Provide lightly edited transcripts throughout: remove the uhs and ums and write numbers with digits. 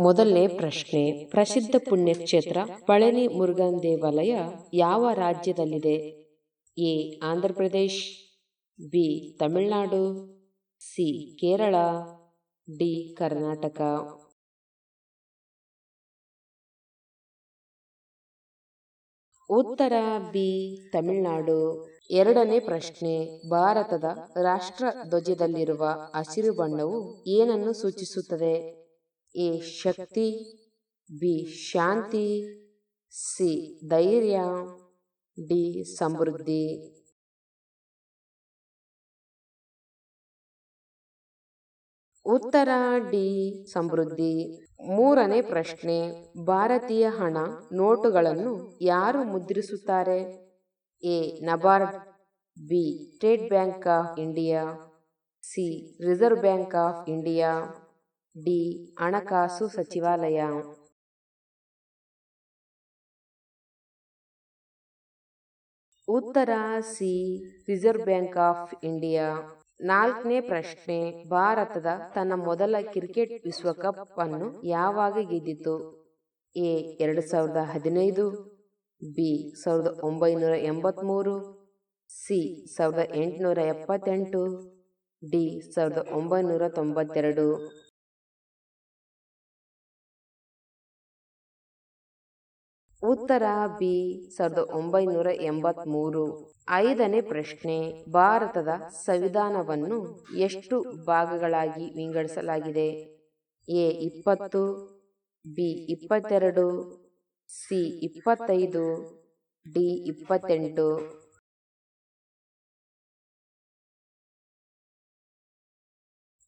ಮೊದಲನೇ ಪ್ರಶ್ನೆ, ಪ್ರಸಿದ್ಧ ಪುಣ್ಯಕ್ಷೇತ್ರ ಪಳನಿ ಮುರುಗನ್ ದೇವಾಲಯ ಯಾವ ರಾಜ್ಯದಲ್ಲಿದೆ? A Andhra Pradesh, B Tamil Nadu, C Kerala, D Karnataka. ಉತ್ತರ ಬಿ ತಮಿಳುನಾಡು. ಎರಡನೇ ಪ್ರಶ್ನೆ, ಭಾರತದ ರಾಷ್ಟ್ರ ಧ್ವಜದಲ್ಲಿರುವ ಹಸಿರು ಬಣ್ಣವು ಏನನ್ನು ಸೂಚಿಸುತ್ತದೆ? ಎ ಶಕ್ತಿ, ಬಿ ಶಾಂತಿ, ಸಿ ಧೈರ್ಯ, ಡಿ ಸಮೃದ್ಧಿ. ಉತ್ತರ ಡಿ ಸಮೃದ್ಧಿ. ಮೂರನೇ ಪ್ರಶ್ನೆ, ಭಾರತೀಯ ಹಣ ನೋಟುಗಳನ್ನು ಯಾರು ಮುದ್ರಿಸುತ್ತಾರೆ? A NABARD, B state bank of India, C reserve bank of India, D ಹಣಕಾಸು ಸಚಿವಾಲಯ. ಉತ್ತರ C reserve bank of India. ನಾಲ್ಕನೇ ಪ್ರಶ್ನೆ, ಭಾರತದ ತನ್ನ ಮೊದಲ ಕ್ರಿಕೆಟ್ ವಿಶ್ವಕಪ್ ಅನ್ನು ಯಾವಾಗ ಗೆದ್ದಿತು? A 2015, B 1983, C 1878, D 1992. ಉತ್ತರ ಬಿ 1983. ಐದನೇ ಪ್ರಶ್ನೆ, ಭಾರತದ ಸಂವಿಧಾನವನ್ನು ಎಷ್ಟು ಭಾಗಗಳಾಗಿ ವಿಂಗಡಿಸಲಾಗಿದೆ? A 20, B 22, C 25, D 28.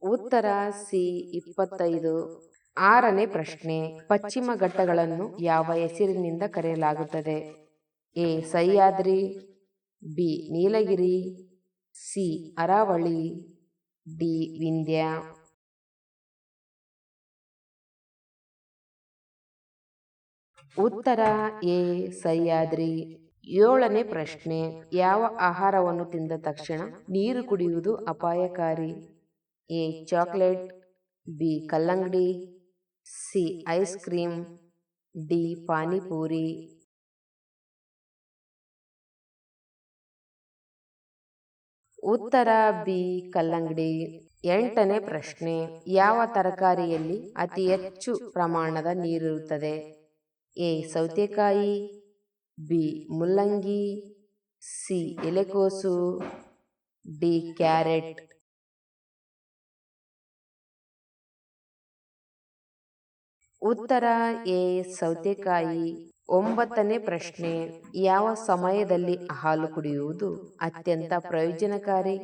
ಉತ್ತರ ಸಿ 25. ಆರನೇ ಪ್ರಶ್ನೆ, ಪಶ್ಚಿಮ ಘಟ್ಟಗಳನ್ನು ಯಾವ ಹೆಸರಿನಿಂದ ಕರೆಯಲಾಗುತ್ತದೆ? A Sahyadri, B Nilgiri, C Aravalli, D Vindhya. ಉತ್ತರ ಎ ಸಹ್ಯಾದ್ರಿ. ಏಳನೇ ಪ್ರಶ್ನೆ, ಯಾವ ಆಹಾರವನ್ನು ತಿಂದ ತಕ್ಷಣ ನೀರು ಕುಡಿಯುವುದು ಅಪಾಯಕಾರಿ? ಎ ಚಾಕ್ಲೇಟ್, ಬಿ ಕಲ್ಲಂಗಡಿ, C ice cream, D panipuri. ಉತ್ತರ ಬಿ ಕಲ್ಲಂಗಡಿ. ಎಂಟನೇ ಪ್ರಶ್ನೆ, ಯಾವ ತರಕಾರಿಯಲ್ಲಿ ಅತಿ ಹೆಚ್ಚು ಪ್ರಮಾಣದ ನೀರಿರುತ್ತದೆ? ಎ ಸೌತೆಕಾಯಿ, ಬಿ ಮುಲ್ಲಂಗಿ, ಸಿ ಎಲೆಕೋಸು, ಡಿ ಕ್ಯಾರೆಟ್. ಉತ್ತರ ಎ ಸೌತೆಕಾಯಿ. ಒಂಬತ್ತನೇ ಪ್ರಶ್ನೆ, ಯಾವ ಸಮಯದಲ್ಲಿ ಹಾಲು ಕುಡಿಯುವುದು ಅತ್ಯಂತ ಪ್ರಯೋಜನಕಾರಿ?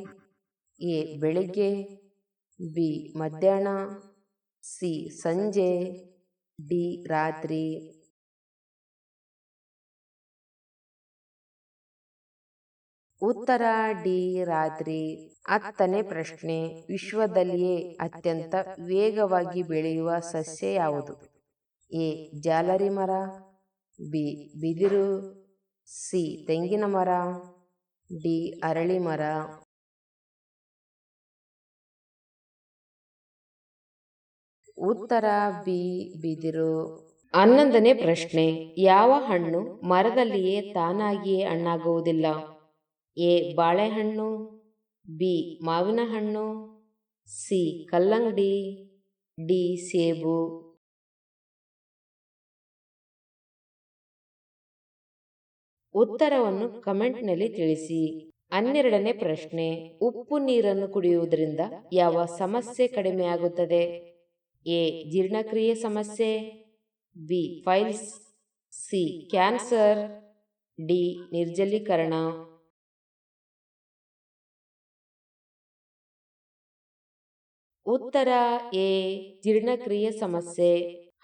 ಎ ಬೆಳಿಗ್ಗೆ, ಬಿ ಮಧ್ಯಾಹ್ನ, ಸಿ ಸಂಜೆ, ಡಿ ರಾತ್ರಿ. ಉತ್ತರ ಡಿ ರಾತ್ರಿ. ಹತ್ತನೇ ಪ್ರಶ್ನೆ, ವಿಶ್ವದಲ್ಲಿಯೇ ಅತ್ಯಂತ ವೇಗವಾಗಿ ಬೆಳೆಯುವ ಸಸ್ಯ ಯಾವುದು? ಎ ಜಾಲರಿ ಮರ, ಬಿ ಬಿದಿರು, ಸಿ ತೆಂಗಿನ ಮರ, ಡಿ ಅರಳಿ ಮರ. ಉತ್ತರ ಬಿ ಬಿದಿರು. ಹನ್ನೊಂದನೇ ಪ್ರಶ್ನೆ, ಯಾವ ಹಣ್ಣು ಮರದಲ್ಲಿಯೇ ತಾನಾಗಿಯೇ ಹಣ್ಣಾಗುವುದಿಲ್ಲ? ಎ ಬಾಳೆಹಣ್ಣು, ಬಿ ಮಾವಿನ ಹಣ್ಣು, ಸಿ ಕಲ್ಲಂಗಡಿ, ಡಿ ಸೇಬು. ಉತ್ತರವನ್ನು ಕಮೆಂಟ್ನಲ್ಲಿ ತಿಳಿಸಿ. ಹನ್ನೆರಡನೇ ಪ್ರಶ್ನೆ, ಉಪ್ಪು ನೀರನ್ನು ಕುಡಿಯುವುದರಿಂದ ಯಾವ ಸಮಸ್ಯೆ ಕಡಿಮೆ ಆಗುತ್ತದೆ? ಎ ಜೀರ್ಣಕ್ರಿಯೆ ಸಮಸ್ಯೆ, B piles, C cancer, D ನಿರ್ಜಲೀಕರಣ. ಉತ್ತರ ಎ ಜೀರ್ಣಕ್ರಿಯೆ ಸಮಸ್ಯೆ.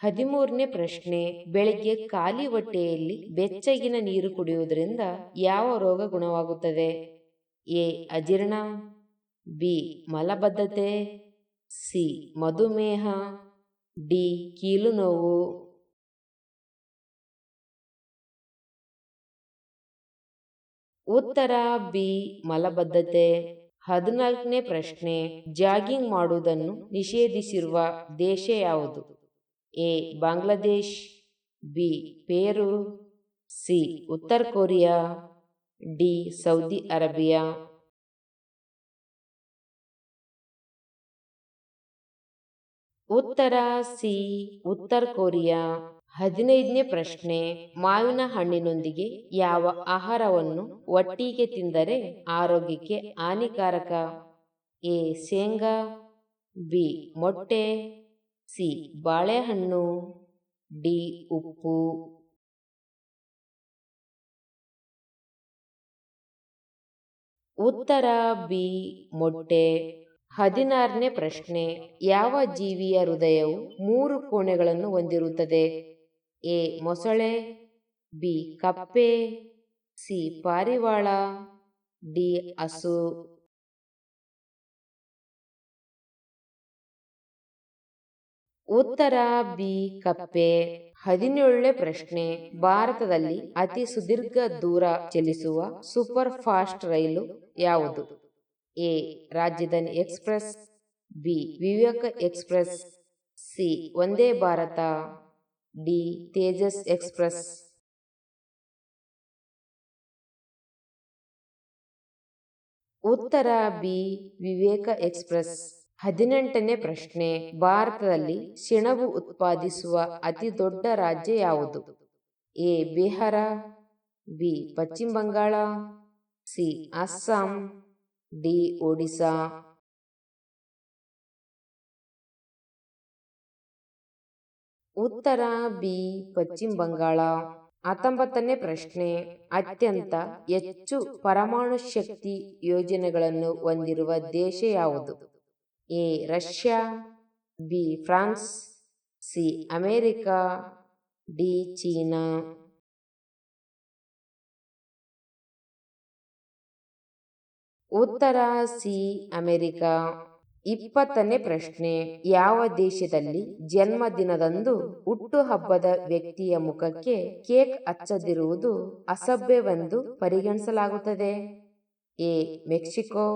13ನೇ ಪ್ರಶ್ನೆ, ಬೆಳಿಗ್ಗೆ ಖಾಲಿ ಹೊಟ್ಟೆಯಲ್ಲಿ ಬೆಚ್ಚಗಿನ ನೀರು ಕುಡಿಯುವುದರಿಂದ ಯಾವ ರೋಗ ಗುಣವಾಗುತ್ತದೆ? ಎ ಅಜೀರ್ಣ, ಬಿ ಮಲಬದ್ಧತೆ, ಸಿ ಮಧುಮೇಹ, ಡಿ ಕೀಲು ನೋವು. ಉತ್ತರ ಬಿ ಮಲಬದ್ಧತೆ. 14ನೇ ಪ್ರಶ್ನೆ, ಜಾಗಿಂಗ್ ಮಾಡುವುದನ್ನು ನಿಷೇಧಿಸಿರುವ ದೇಶ ಯಾವುದು? ಎ ಬಾಂಗ್ಲಾದೇಶ್, ಬಿ ಪೇರು, ಸಿ ಉತ್ತರ ಕೊರಿಯಾ, ಡಿ ಸೌದಿ ಅರೇಬಿಯಾ. ಉತ್ತರ ಸಿ ಉತ್ತರ ಕೊರಿಯಾ. 15ನೇ ಪ್ರಶ್ನೆ, ಮಾವಿನ ಹಣ್ಣಿನೊಂದಿಗೆ ಯಾವ ಆಹಾರವನ್ನು ಒಟ್ಟಿಗೆ ತಿಂದರೆ ಆರೋಗ್ಯಕ್ಕೆ ಹಾನಿಕಾರಕ? ಎ ಶೇಂಗಾ, ಬಿ ಮೊಟ್ಟೆ, ಸಿ ಬಾಳೆಹಣ್ಣು, ಡಿ ಉಪ್ಪು. ಉತ್ತರ ಬಿ ಮೊಟ್ಟೆ. 16ನೇ ಪ್ರಶ್ನೆ, ಯಾವ ಜೀವಿಯ ಹೃದಯವು 3 ಕೋಣೆಗಳನ್ನು ಹೊಂದಿರುತ್ತದೆ? ಎ ಮೊಸಳೆ, ಬಿ ಕಪ್ಪೆ, ಸಿ ಪಾರಿವಾಳ, ಡಿ ಹಸು. ಉತ್ತರ ಬಿ ಕಪ್ಪೆ. 17ನೇ ಪ್ರಶ್ನೆ, ಭಾರತದಲ್ಲಿ ಅತಿ ಸುದೀರ್ಘ ದೂರ ಚಲಿಸುವ ಸೂಪರ್ ಫಾಸ್ಟ್ ರೈಲು ಯಾವುದು? ಎ ರಾಜಧಾನಿ ಎಕ್ಸ್ಪ್ರೆಸ್, ಬಿ ವಿವೇಕ express, C Vande Bharat, D Tejas express. ಉತ್ತರ ಬಿ ವಿವೇಕ ಎಕ್ಸ್ಪ್ರೆಸ್. 18ನೇ ಪ್ರಶ್ನೆ, ಭಾರತದಲ್ಲಿ ಸೆಣಬು ಉತ್ಪಾದಿಸುವ ಅತಿ ದೊಡ್ಡ ರಾಜ್ಯ ಯಾವುದು? ಎ ಬಿಹಾರ, ಬಿ ಪಶ್ಚಿಮ ಬಂಗಾಳ, ಸಿ ಅಸ್ಸಾಂ, ಡಿ ಒಡಿಶಾ. ಉತ್ತರ ಬಿ ಪಶ್ಚಿಮ ಬಂಗಾಳ. 19ನೇ ಪ್ರಶ್ನೆ, ಅತ್ಯಂತ ಹೆಚ್ಚು ಪರಮಾಣು ಶಕ್ತಿ ಯೋಜನೆಗಳನ್ನು ಹೊಂದಿರುವ ದೇಶ ಯಾವುದು? A Russia, B France, C America, D China. ಉತ್ತರ ಸಿ ಅಮೆರಿಕ. 20ನೇ ಪ್ರಶ್ನೆ, ಯಾವ ದೇಶದಲ್ಲಿ ಜನ್ಮದಿನದಂದು ಹುಟ್ಟುಹಬ್ಬದ ವ್ಯಕ್ತಿಯ ಮುಖಕ್ಕೆ ಕೇಕ್ ಹಚ್ಚದಿರುವುದು ಅಸಭ್ಯವೆಂದು ಪರಿಗಣಿಸಲಾಗುತ್ತದೆ? A Mexico,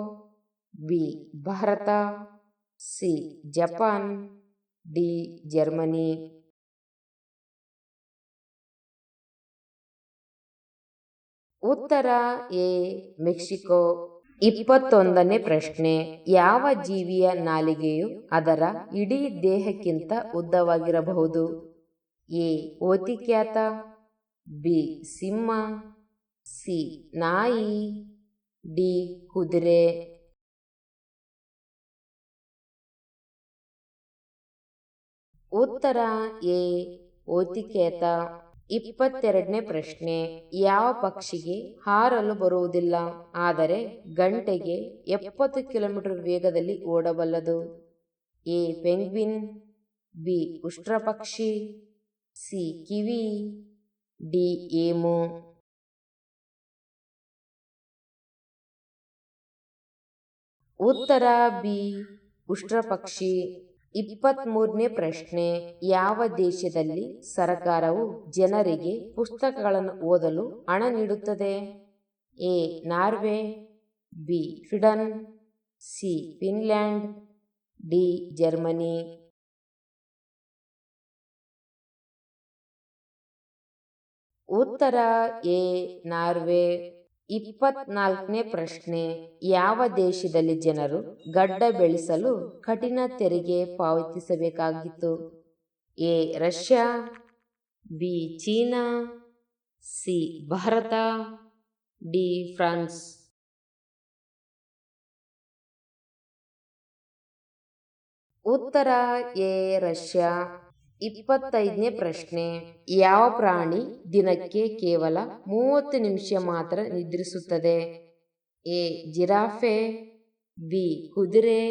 B Bharat, C Japan, D Germany. ಉತ್ತರ ಎ ಮೆಕ್ಸಿಕೋ. 21ನೇ ಪ್ರಶ್ನೆ, ಯಾವ ಜೀವಿಯ ನಾಲಿಗೆಯು ಅದರ ಇಡೀ ದೇಹಕ್ಕಿಂತ ಉದ್ದವಾಗಿರಬಹುದು? ಎ ಓತಿಕ್ಯಾತ, ಬಿ ಸಿಂಹ, ಸಿ ನಾಯಿ, ಡಿ ಕುದುರೆ. ಉತ್ತರ ಎ ಓತಿಕ್ಯಾತ. 22ನೇ ಪ್ರಶ್ನೆ, ಯಾವ ಪಕ್ಷಿಗೆ ಹಾರಲು ಬರುವುದಿಲ್ಲ ಆದರೆ ಗಂಟೆಗೆ 70 ಕಿಲೋಮೀಟರ್ ವೇಗದಲ್ಲಿ ಓಡಬಲ್ಲದು? ಎ ಪೆಂಗ್ವಿನ್, ಬಿ ಉಷ್ಟ್ರಪಕ್ಷಿ, ಸಿ ಕಿವಿ, ಡಿ ಏಮು. ಉತ್ತರ ಬಿ ಉಷ್ಟ್ರಪಕ್ಷಿ. 23ನೇ ಪ್ರಶ್ನೆ, ಯಾವ ದೇಶದಲ್ಲಿ ಸರ್ಕಾರವು ಜನರಿಗೆ ಪುಸ್ತಕಗಳನ್ನು ಓದಲು ಹಣ ನೀಡುತ್ತದೆ? A Norway, B Sweden, C Finland, D Germany. ಉತ್ತರ ಎ ನಾರ್ವೆ. 24ನೇ ಪ್ರಶ್ನೆ, ಯಾವ ದೇಶದಲ್ಲಿ ಜನರು ಗಡ್ಡ ಬೆಳೆಸಲು ಕಠಿಣ ತೆರಿಗೆ ಪಾವತಿಸಬೇಕಾಗಿತ್ತು? A Russia, B China, C Bharat, D France. ಉತ್ತರ ಎ ರಷ್ಯಾ. 25ನೇ ಪ್ರಶ್ನೆ, ಯಾವ ಪ್ರಾಣಿ ದಿನಕ್ಕೆ ಕೇವಲ 30 ನಿಮಿಷ ಮಾತ್ರ ನಿದ್ರಿಸುತ್ತದೆ? ಎ ಜಿರಾಫೆ, ಬಿ ಕುದುರೆ,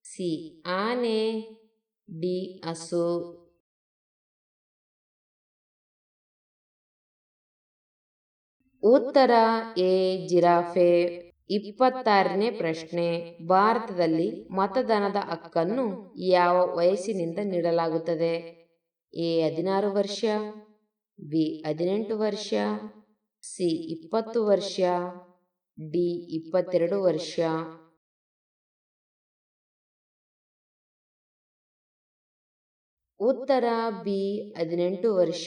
ಸಿ ಆನೆ, ಡಿ ಹಸು. ಉತ್ತರ ಎ ಜಿರಾಫೆ. 26ನೇ ಪ್ರಶ್ನೆ, ಭಾರತದಲ್ಲಿ ಮತದಾನದ ಹಕ್ಕನ್ನು ಯಾವ ವಯಸ್ಸಿನಿಂದ ನೀಡಲಾಗುತ್ತದೆ? ಎ 16 ವರ್ಷ, ಬಿ 18 ವರ್ಷ, ಸಿ 20 ವರ್ಷ, ಡಿ 22 ವರ್ಷ. ಉತ್ತರ ಬಿ 18 ವರ್ಷ.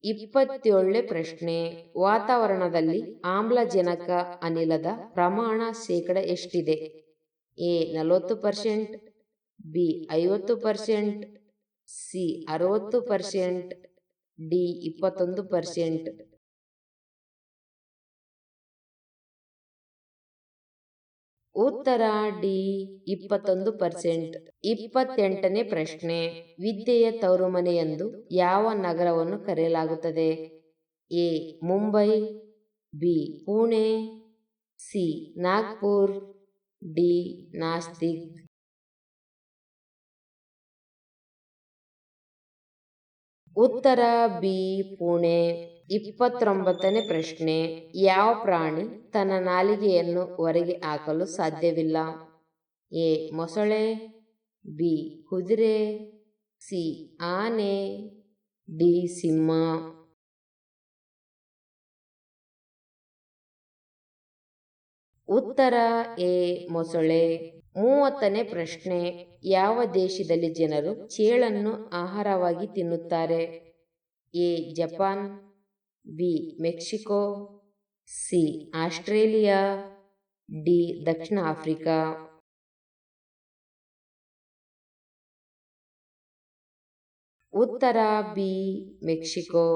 27ನೇ ಪ್ರಶ್ನೆ. ವಾತಾವರಣದಲ್ಲಿ ಆಮ್ಲಜನಕ ಅನಿಲದ ಪ್ರಮಾಣ ಶೇಕಡ ಎಷ್ಟಿದೆ? A 40%, B 50%, C 60%, D 21%. ಉತ್ತರ ಡಿ 21%. 28ನೇ ಪ್ರಶ್ನೆ. ವಿದ್ಯೆಯ ತವರುಮನೆ ಎಂದು ಯಾವ ನಗರವನ್ನು ಕರೆಯಲಾಗುತ್ತದೆ? A Mumbai, B Pune, C Nagpur, D Nastik. ಉತ್ತರ ಬಿ ಪುಣೆ. 29ನೇ ಪ್ರಶ್ನೆ. ಯಾವ ಪ್ರಾಣಿ ತನ್ನ ನಾಲಿಗೆಯನ್ನು ಹೊರಗೆ ಹಾಕಲು ಸಾಧ್ಯವಿಲ್ಲ? ಎ ಮೊಸಳೆ, ಬಿ ಕುದುರೆ, ಸಿ ಆನೆ, ಡಿ ಸಿಂಹ. ಉತ್ತರ ಎ ಮೊಸಳೆ. 30ನೇ ಪ್ರಶ್ನೆ. ಯಾವ ದೇಶದಲ್ಲಿ ಜನರು ಚೇಳನ್ನು ಆಹಾರವಾಗಿ ತಿನ್ನುತ್ತಾರೆ? A Japan, B Mexico, C Australia, D Dakshina Africa. ಉತ್ತರ ಬಿ ಮೆಕ್ಸಿಕೋ.